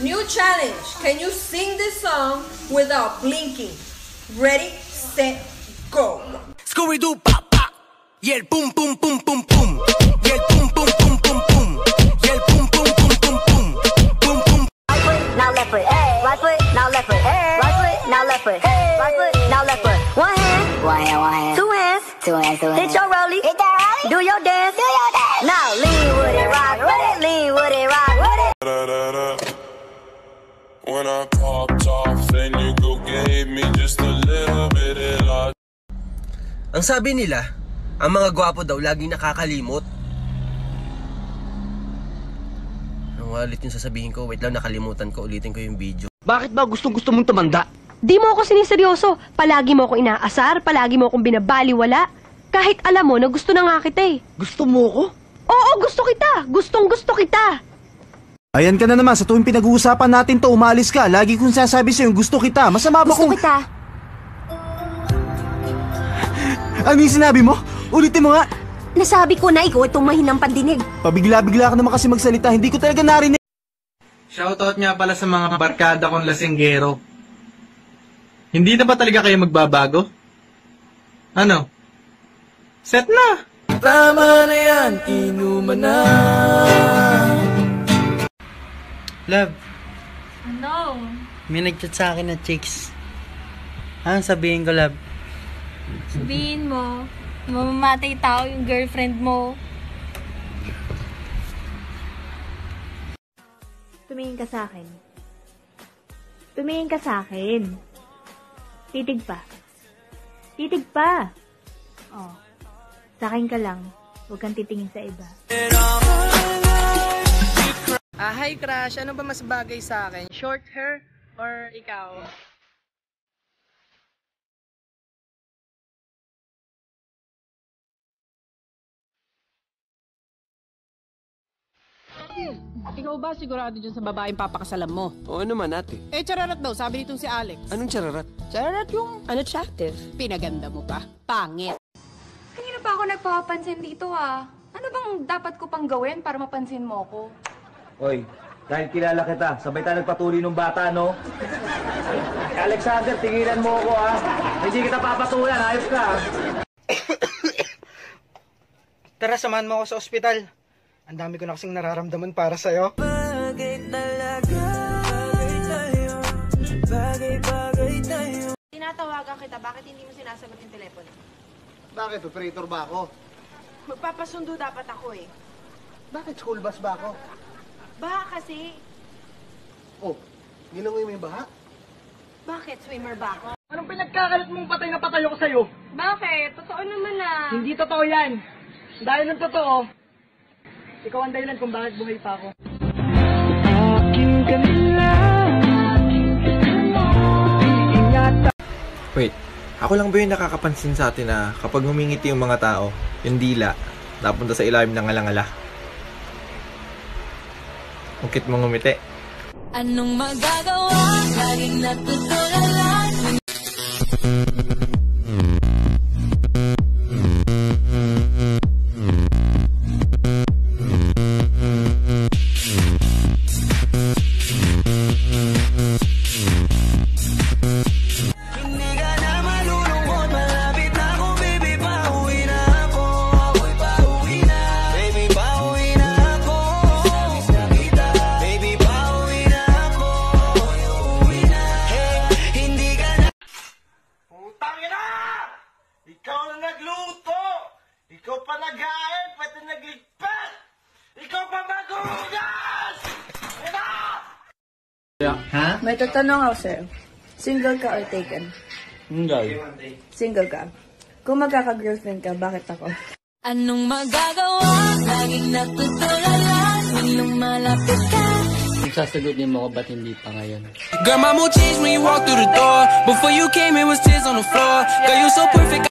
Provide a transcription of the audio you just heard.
New challenge. Can you sing this song without blinking? Ready, set, go. Scooby-Doo, pop, pop. Y el pum, pum, pum, pum, pum. Y el pum, pum, pum, pum, pum. Y el pum, pum, pum, pum, pum. Pum, pum. Right foot, now left foot. Right foot, now left foot. Right foot, now left foot. Right foot, now left foot. One hand. Two hands. Hit your rollie. Hit that rollie. Do your dance. Now lean with it, rock with it. Lean with it, rock with it. When I popped off, then you go gave me just a little bit of love. Ang sabi nila, ang mga gwapo daw laging nakakalimot. Ang ulit yung sasabihin ko, wait lang, nakalimutan ko, ulitin ko yung video. Bakit ba gustong-gusto mong tumanda? Di mo ako siniseryoso. Palagi mo ako inaasar, palagi mo akong binabaliwala. Kahit alam mo na gusto na nga kita eh. Gusto mo ko? Oo, gusto kita. Gustong-gusto kita. Ayan ka na naman, sa tuwing pinag-uusapan natin to, umalis ka. Lagi kong sasabi sa'yo, gusto kita. Masama ba Gusto kung... kita. Ano yung sinabi mo? Ulitin mo nga. Nasabi ko na ikaw itong mahinang pandinig. Pabigla-bigla ka naman kasi magsalita, hindi ko talaga narinig. Shoutout nga pala sa mga barkada kong lasinggero. Hindi na ba talaga kayo magbabago? Ano? Set na! Tama na yan, inuman na. Love, Ano? may nag-chat sa akin na chicks. Anong sabihin ko, love? Sabihin mo, mamamatay tao yung girlfriend mo. Tumingin ka sa akin. Tumingin ka sa akin. Titig pa. Titig pa. Oh. Sa akin ka lang. Huwag kang titingin sa iba. Hi crush, ano ba mas bagay sa akin? Short hair or ikaw? Ikaw ba sigurado dyan sa babaeng papakasalan mo? Oo naman ate. Eh, chararat daw, sabi nitong si Alex. Anong chararat? Chararat yung unattractive. Pinaganda mo pa. Pangit. Kanina pa ako nagpapansin dito ah. Ano bang dapat ko pang gawin para mapansin mo ko? Hoy, dahil kilala kita, sabay tayo nagpatuloy ng bata, no? Alexander, tigilan mo ako, ha? Hindi kita papatulan, ayos ka, ha? Tara, samahan mo ako sa ospital. Ang dami ko na kasing nararamdaman para sa'yo. Tinatawagan kita, bakit hindi mo sinasagot yung telepono? Bakit? Operator ba ako? Magpapasundo dapat ako eh. Bakit? School bus ba ako? Baka kasi. Oh, nilangoy mo yung baha? Bakit? Swimmer ba ako? Anong pinagkakalat mong patay na patay ako sa'yo? Bakit? Totoo naman ah. Hindi totoo yan. Dahil ng totoo, ikaw ang dahilan kung bakit buhay pa ako. Wait, ako lang ba yung nakakapansin sa atin na kapag humingiti yung mga tao, yung dila, napunta sa ilalim ng alangala? Ang cute mong ngumiti. Anong magagawa? Laging natutulalan. Ikaw na nagluto! Ikaw pa nag-aayos, pati nagligpit! Ikaw pa maghugas! Ina! Ha? May tatanong ako sa'yo. Single ka or taken? Single ka. Kung magkaka-girlfriend ka, bakit ako? Anong magagawa? Laging natutulalan. When lumalapit ka. Kung sasagutin mo ko, ba't hindi pa ngayon? Girl, my mood changed when you walked through the door. Before you came, it was tears on the floor. Girl, you so perfect.